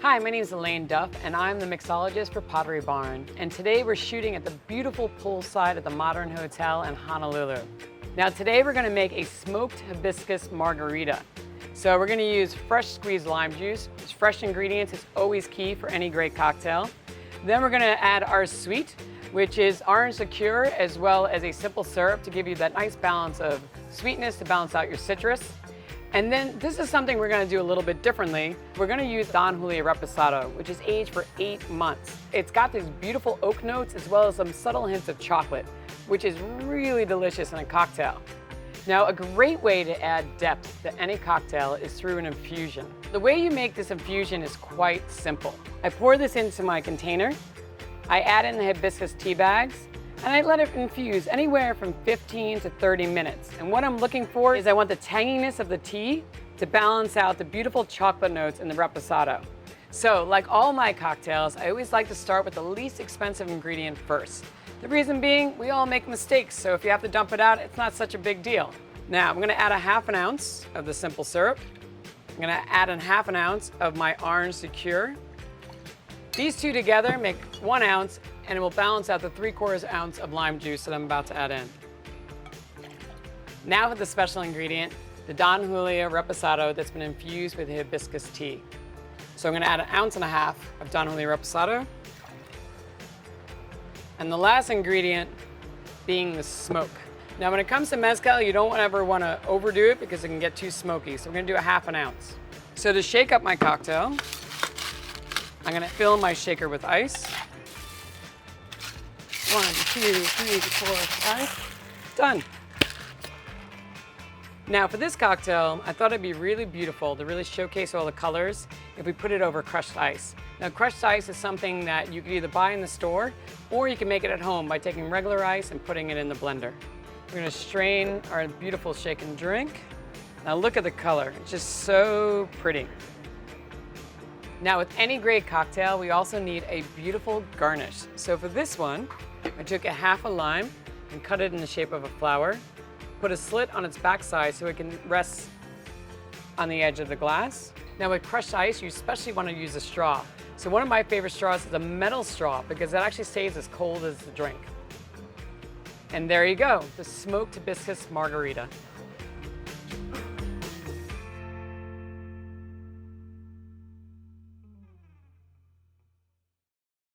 Hi, my name is Elayne Duff, and I'm the mixologist for Pottery Barn. And today we're shooting at the beautiful poolside at the Modern Hotel in Honolulu. Now today we're gonna make a smoked hibiscus margarita. So we're gonna use fresh squeezed lime juice. It's fresh ingredients is always key for any great cocktail. Then we're gonna add our sweet, which is orange liqueur as well as a simple syrup to give you that nice balance of sweetness to balance out your citrus. And then this is something we're gonna do a little bit differently. We're gonna use Don Julio Reposado, which is aged for 8 months. It's got these beautiful oak notes as well as some subtle hints of chocolate, which is really delicious in a cocktail. Now, a great way to add depth to any cocktail is through an infusion. The way you make this infusion is quite simple. I pour this into my container, I add in the hibiscus tea bags, and I let it infuse anywhere from 15 to 30 minutes. And what I'm looking for is I want the tanginess of the tea to balance out the beautiful chocolate notes in the reposado. So, like all my cocktails, I always like to start with the least expensive ingredient first. The reason being, we all make mistakes, so if you have to dump it out, it's not such a big deal. Now, I'm gonna add a ½ ounce of the simple syrup. I'm gonna add a ½ ounce of my orange liqueur. These two together make 1 ounce, and it will balance out the 3/4 ounce of lime juice that I'm about to add in. Now for the special ingredient, the Don Julio Reposado that's been infused with hibiscus tea. So I'm gonna add 1.5 ounces of Don Julio Reposado. And the last ingredient being the smoke. Now when it comes to mezcal, you don't ever wanna overdo it because it can get too smoky. So we're gonna do 1/2 ounce. So to shake up my cocktail, I'm gonna fill my shaker with ice. 1, 2, 3, 4, 5, done. Now for this cocktail, I thought it'd be really beautiful to really showcase all the colors if we put it over crushed ice. Now crushed ice is something that you can either buy in the store or you can make it at home by taking regular ice and putting it in the blender. We're gonna strain our beautiful shaken drink. Now look at the color, it's just so pretty. Now with any great cocktail, we also need a beautiful garnish. So for this one, I took a ½ lime and cut it in the shape of a flower, put a slit on its backside so it can rest on the edge of the glass. Now with crushed ice, you especially want to use a straw. So one of my favorite straws is a metal straw because it actually stays as cold as the drink. And there you go, the smoked hibiscus margarita.